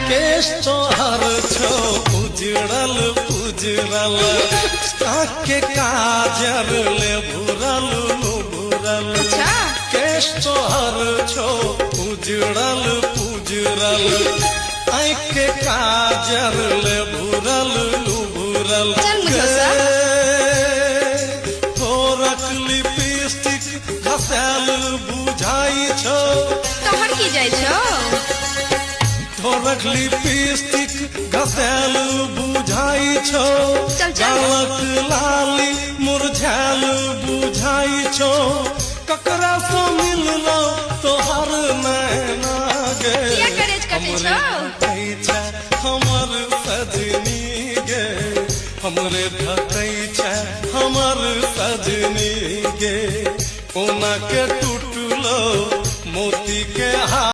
केश तोहर छो उजड़ल उजड़ल आँखे काजर ले भुरल भुरल केश तोहर छो उजड़ल उजड़ल आँखे काजर ले भुरल भुरल थोड़क लिपस्टिक घसेल बुझाई छो तोहर की जाय छो थोड़क लिपस्टिक घसेल बुझाई छो गालक लाली मुरझाल बुझाई छो ककरा से मिललो तोहर नैना गे हमर सजनी गे हमरे ढकै छै हमर सजनी गे कोना के